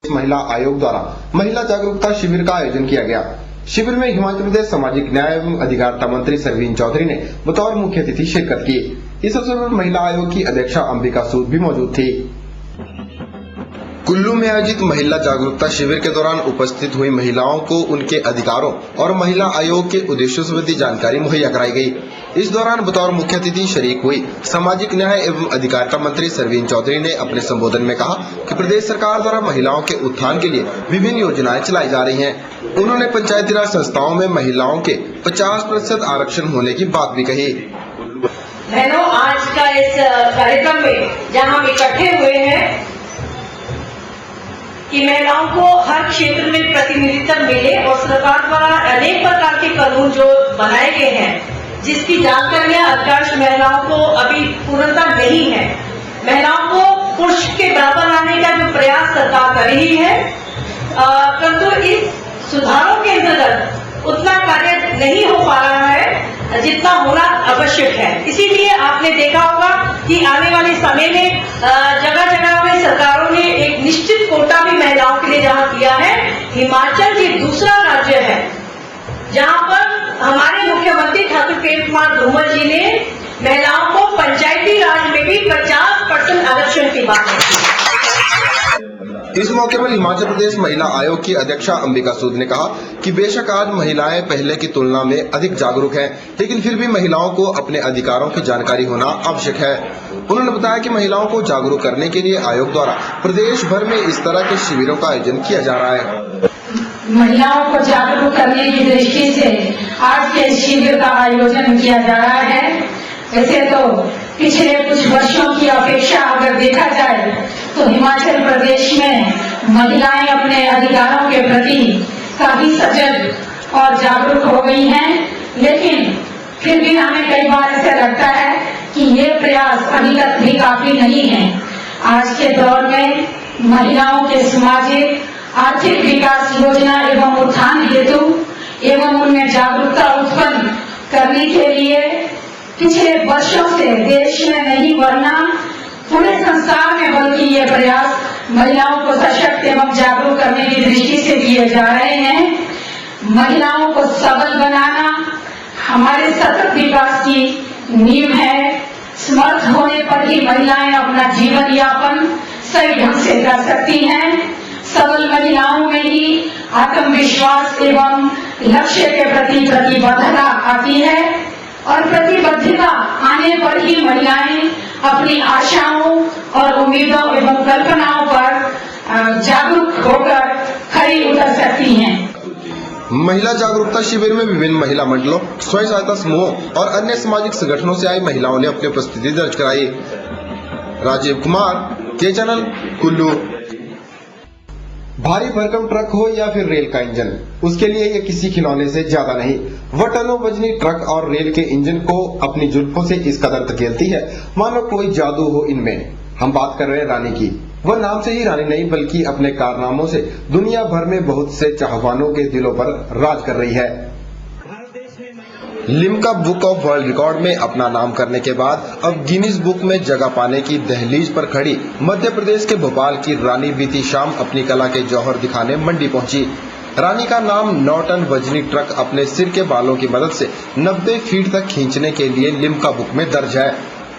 महिला आयोग द्वारा महिला जागरूकता शिविर का आयोजन किया गया। शिविर में हिमाचल प्रदेश सामाजिक न्याय एवं अधिकारिता मंत्री सरवीन चौधरी ने बतौर मुख्य अतिथि शिरकत की। इस अवसर पर महिला आयोग की अध्यक्षा अंबिका सूद भी मौजूद थी। कुल्लू में आयोजित महिला जागरूकता शिविर के दौरान उपस्थित हुई महिलाओं को उनके अधिकारों और महिला आयोग के उद्देश्यों संबंधी जानकारी मुहैया कराई गई। इस दौरान बतौर मुख्य अतिथि शरीक हुई सामाजिक न्याय एवं अधिकारिता मंत्री सरवीन चौधरी ने अपने संबोधन में कहा कि प्रदेश सरकार द्वारा महिलाओं के उत्थान के लिए विभिन्न योजनाएं चलाई जा रही हैं। उन्होंने पंचायती राज संस्थाओं में महिलाओं के 50% आरक्षण होने की बात भी कही। बहनों, आज का इस कार्यक्रम में जहाँ हम इकट्ठे हुए हैं कि महिलाओं को हर क्षेत्र में प्रतिनिधित्व मिले और सरकार द्वारा अनेक प्रकार के कानून जो बनाए गए हैं जिसकी जानकारियां अधिकांश महिलाओं को अभी पूर्णतः नहीं है। महिलाओं को पुरुष के बराबर लाने का जो प्रयास सरकार कर रही है, परंतु इस सुधारों के अंतर्गत उतना कार्य नहीं हो पा रहा है जितना होना आवश्यक है। इसीलिए आपने देखा होगा कि आने वाले समय में जगह जगह में सरकारों ने एक निश्चित कोटा भी महिलाओं के लिए जहां किया है। हिमाचल ये दूसरा राज्य है जहां पर हमारे मुख्यमंत्री ठाकुर प्रेम कुमार धूमल जी ने महिलाओं को पंचायती राज में भी 50% आरक्षण की बात की। इस मौके पर हिमाचल प्रदेश महिला आयोग की अध्यक्षा अंबिका सूद ने कहा कि बेशक आज महिलाएं पहले की तुलना में अधिक जागरूक हैं, लेकिन फिर भी महिलाओं को अपने अधिकारों की जानकारी होना आवश्यक है। उन्होंने बताया कि महिलाओं को जागरूक करने के लिए आयोग द्वारा प्रदेश भर में इस तरह के शिविरों का आयोजन किया जा रहा है। महिलाओं को जागरूक करने की दृष्टि से आज के शिविर का आयोजन किया जा रहा है। वैसे तो पिछले कुछ वर्षों की अपेक्षा अगर देखा जाए तो हिमाचल प्रदेश में महिलाएं अपने अधिकारों के प्रति काफी सजग और जागरूक हो गई हैं, लेकिन फिर भी हमें कई बार ऐसा लगता है कि ये प्रयास अभी तक भी काफी नहीं है। आज के दौर में महिलाओं के सामाजिक आर्थिक विकास योजना एवं उत्थान हेतु एवं उनमें जागरूकता उत्पन्न करने के लिए पिछले वर्षों से देश में नहीं वरना पूरे संसार में बल्कि ये प्रयास महिलाओं को सशक्त एवं जागरूक करने की दृष्टि से किए जा रहे हैं। महिलाओं को सबल बनाना हमारे सतत विकास की नींव है। समर्थ होने पर ही महिलाएं अपना जीवन यापन सही ढंग से कर सकती हैं। सबल महिलाओं में ही आत्मविश्वास एवं लक्ष्य के प्रति प्रतिबद्धता आती है और प्रतिबद्धता आने पर ही महिलाएं अपनी आशाओं और उम्मीदों एवं कल्पनाओं पर जागरूक होकर खरी उतर सकती हैं। महिला जागरूकता शिविर में विभिन्न महिला मंडलों, स्वयं सहायता समूहों और अन्य सामाजिक संगठनों से आई महिलाओं ने अपनी उपस्थिति दर्ज कराई। राजीव कुमार, के चैनल, कुल्लू। भारी भरकम ट्रक हो या फिर रेल का इंजन, उसके लिए ये किसी खिलौने से ज्यादा नहीं। वह टनों वजनी ट्रक और रेल के इंजन को अपनी जुल्फों से इस कदर धकेलती है मानो कोई जादू हो इनमें। हम बात कर रहे हैं रानी की। वह नाम से ही रानी नहीं बल्कि अपने कारनामों से दुनिया भर में बहुत से चाहवानों के दिलों पर राज कर रही है। Limca book of world record में अपना नाम करने के बाद अब गिनीज बुक में जगह पाने की दहलीज पर खड़ी मध्य प्रदेश के भोपाल की रानी बीती शाम अपनी कला के जौहर दिखाने मंडी पहुंची। रानी का नाम 9 टन वजनी ट्रक अपने सिर के बालों की मदद से 90 फीट तक खींचने के लिए लिम्का बुक में दर्ज है।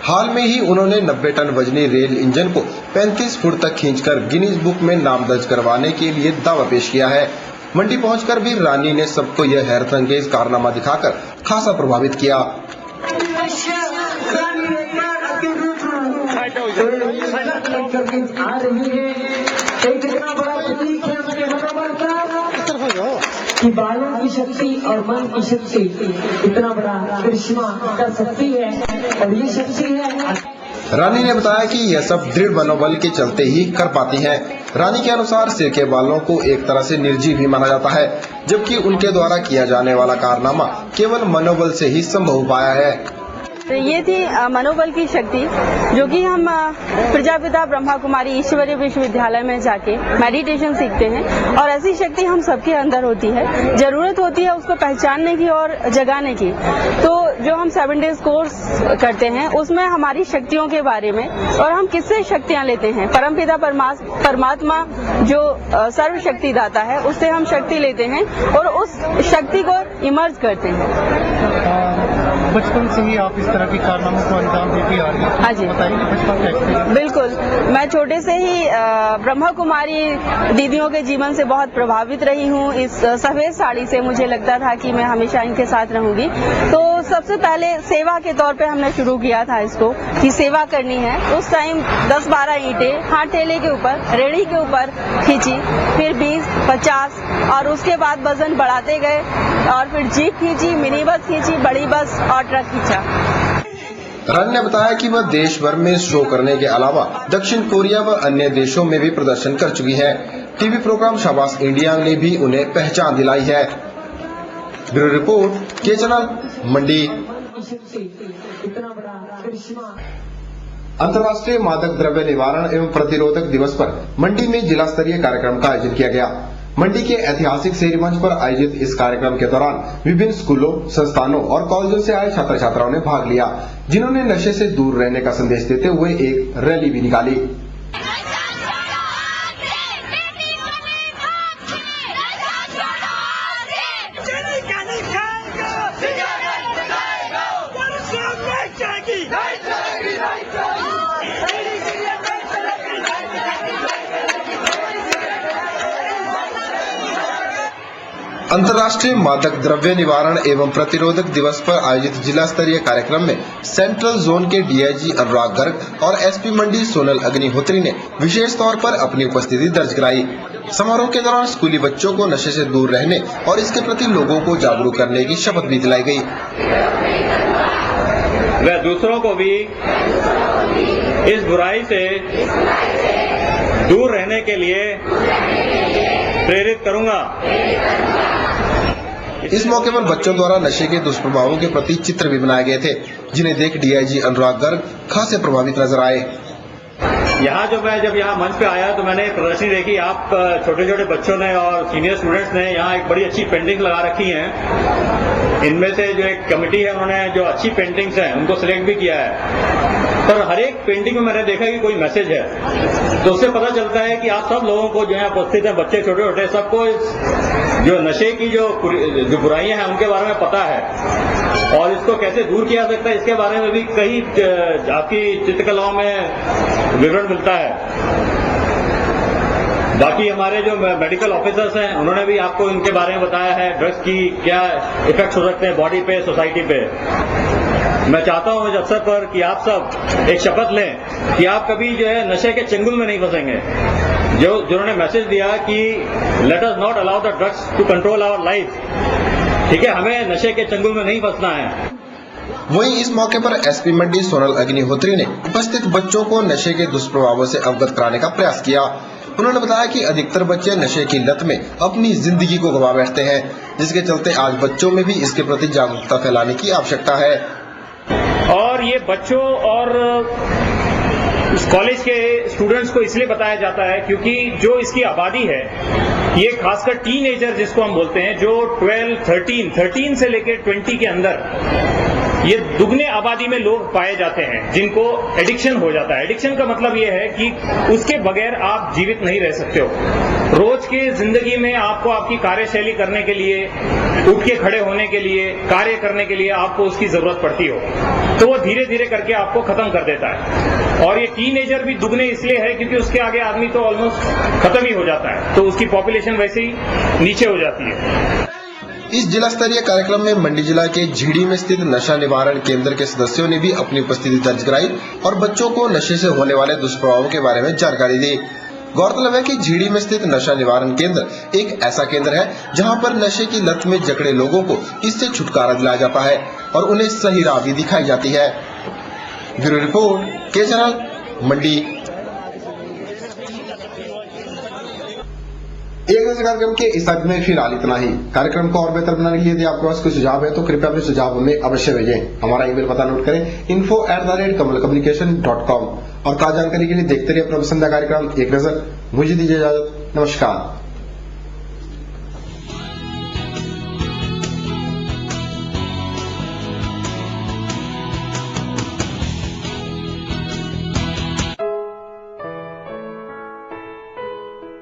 हाल में ही उन्होंने 90 टन वजनी रेल इंजन को 35 फुट तक खींचकर गिनीज बुक में नाम दर्ज करवाने के लिए दावा पेश किया है। मंडी पहुंचकर भी रानी ने सबको यह हैरतअंगेज कारनामा दिखाकर खासा प्रभावित किया। कि बालों की शक्ति और मन की शक्ति इतना बड़ा करिश्मा कर सकती है और ये शक्ति है। रानी ने बताया कि यह सब दृढ़ मनोबल के चलते ही कर पाती हैं। रानी के अनुसार सिर के बालों को एक तरह से निर्जीव भी माना जाता है, जबकि उनके द्वारा किया जाने वाला कारनामा केवल मनोबल से ही संभव हो पाया है। तो ये थी मनोबल की शक्ति, जो कि हम प्रजापिता ब्रह्मा कुमारी ईश्वरीय विश्वविद्यालय में जाके मेडिटेशन सीखते हैं और ऐसी शक्ति हम सबके अंदर होती है। जरूरत होती है उसको पहचानने की और जगाने की। तो जो हम 7 डेज कोर्स करते हैं उसमें हमारी शक्तियों के बारे में और हम किससे शक्तियां लेते हैं, परमपिता परमात्मा जो सर्वशक्तिदाता है उससे हम शक्ति लेते हैं और उस शक्ति को इमर्ज करते हैं। बचपन से ही आप इस तरह के कारनामों को अंजाम देती आ रही हैं। हाँ जी, बताइए बचपन का एक्सपीरियंस। बिल्कुल, मैं छोटे से ही ब्रह्मा कुमारी दीदियों के जीवन से बहुत प्रभावित रही हूँ। इस सफेद साड़ी से मुझे लगता था कि मैं हमेशा इनके साथ रहूंगी। तो सबसे पहले सेवा के तौर पे हमने शुरू किया था इसको कि सेवा करनी है। उस टाइम 10-12 ईंटें हाथ ठेले के ऊपर, रेड़ी के ऊपर खींची, फिर 20-50 और उसके बाद वजन बढ़ाते गए और फिर जीप खींची, मिनी बस खींची, बड़ी बस और ट्रक खींचा। रानी ने बताया कि वह देश भर में शो करने के अलावा दक्षिण कोरिया व अन्य देशों में भी प्रदर्शन कर चुकी है। टीवी प्रोग्राम शाबाश इंडिया ने भी उन्हें पहचान दिलाई है। ब्यूरो रिपोर्ट, के चैनल, मंडी। इतना बड़ा करिश्मा। अंतर्राष्ट्रीय मादक द्रव्य निवारण एवं प्रतिरोधक दिवस पर मंडी में जिला स्तरीय कार्यक्रम का आयोजन किया गया। मंडी के ऐतिहासिक शेरी मंच पर आयोजित इस कार्यक्रम के दौरान विभिन्न स्कूलों, संस्थानों और कॉलेजों से आए छात्र छात्राओं ने भाग लिया, जिन्होंने नशे से दूर रहने का संदेश देते हुए एक रैली भी निकाली। अंतर्राष्ट्रीय मादक द्रव्य निवारण एवं प्रतिरोधक दिवस पर आयोजित जिला स्तरीय कार्यक्रम में सेंट्रल जोन के डीआईजी अनुराग गर्ग और एसपी मंडी सोनल अग्निहोत्री ने विशेष तौर पर अपनी उपस्थिति दर्ज कराई। समारोह के दौरान स्कूली बच्चों को नशे से दूर रहने और इसके प्रति लोगों को जागरूक करने की शपथ भी दिलाई गई। वह दूसरों को भी इस बुराई से दूर रहने के लिए प्रेरित करूंगा। इस मौके पर बच्चों द्वारा नशे के दुष्प्रभावों के प्रति चित्र भी बनाए गए थे, जिन्हें देख डीआईजी अनुराग गर्ग खासे प्रभावित नजर आए। यहाँ जब यहाँ मंच पे आया तो मैंने प्रदर्शनी देखी। आप छोटे छोटे बच्चों ने और सीनियर स्टूडेंट्स ने यहाँ एक बड़ी अच्छी पेंटिंग लगा रखी है। इनमें से जो एक कमेटी है उन्होंने जो अच्छी पेंटिंग्स हैं उनको सिलेक्ट भी किया है, पर हर एक पेंटिंग में मैंने देखा कि कोई मैसेज है। तो उससे पता चलता है कि आप सब लोगों को जो है उपस्थित हैं, बच्चे छोटे छोटे, सबको जो नशे की जो बुराइयां हैं उनके बारे में पता है और इसको कैसे दूर किया जा सकता है इसके बारे में भी कई आपकी चित्रकलाओं में विवरण मिलता है। बाकी हमारे जो मेडिकल ऑफिसर्स हैं उन्होंने भी आपको इनके बारे में बताया है, ड्रग्स की क्या इफेक्ट्स हो सकते हैं बॉडी पे, सोसाइटी पे। मैं चाहता हूं इस अवसर पर कि आप सब एक शपथ लें कि आप कभी जो है नशे के चंगुल में नहीं फंसेंगे। जिन्होंने मैसेज दिया कि let us not allow the drugs to control our life, ठीक है, हमें नशे के चंगुल में नहीं फंसना है। वहीं इस मौके पर एसपी मंडी सोनल अग्निहोत्री ने उपस्थित बच्चों को नशे के दुष्प्रभावों से अवगत कराने का प्रयास किया। उन्होंने बताया कि अधिकतर बच्चे नशे की लत में अपनी जिंदगी को गंवा बैठते हैं, जिसके चलते आज बच्चों में भी इसके प्रति जागरूकता फैलाने की आवश्यकता है। और ये बच्चों और कॉलेज के स्टूडेंट्स को इसलिए बताया जाता है क्योंकि जो इसकी आबादी है ये खासकर टीनेजर जिसको हम बोलते हैं, जो 13 से लेकर 20 के अंदर ये दुगने आबादी में लोग पाए जाते हैं जिनको एडिक्शन हो जाता है। एडिक्शन का मतलब ये है कि उसके बगैर आप जीवित नहीं रह सकते हो। रोज की जिंदगी में आपको आपकी कार्यशैली करने के लिए, उठ के खड़े होने के लिए, कार्य करने के लिए आपको उसकी जरूरत पड़ती हो, तो वो धीरे धीरे करके आपको खत्म कर देता है। और ये टीनेजर भी दुगने इसलिए है क्योंकि उसके आगे आदमी तो ऑलमोस्ट खत्म ही हो जाता है, तो उसकी पॉपुलेशन वैसे ही नीचे हो जाती है। इस जिला स्तरीय कार्यक्रम में मंडी जिला के झीड़ी में स्थित नशा निवारण केंद्र के सदस्यों ने भी अपनी उपस्थिति दर्ज कराई और बच्चों को नशे से होने वाले दुष्प्रभावों के बारे में जानकारी दी। गौरतलब है कि झीड़ी में स्थित नशा निवारण केंद्र एक ऐसा केंद्र है जहां पर नशे की लत में जकड़े लोगों को इससे छुटकारा दिलाया जाता है और उन्हें सही राह भी दिखाई जाती है। ब्यूरो रिपोर्ट, के चैनल, मंडी। एक नजर कार्यक्रम के इस अंक में फिलहाल इतना ही। कार्यक्रम को और बेहतर बनाने के लिए यदि आपके पास कोई सुझाव है तो कृपया अपने सुझाव हमें अवश्य भेजें। हमारा ईमेल पता नोट करें info@kamalcommunication.com और ताजा जानकारी के लिए देखते रहिए अपना पसंदीदा कार्यक्रम एक नजर। मुझे दीजिए इजाजत। नमस्कार।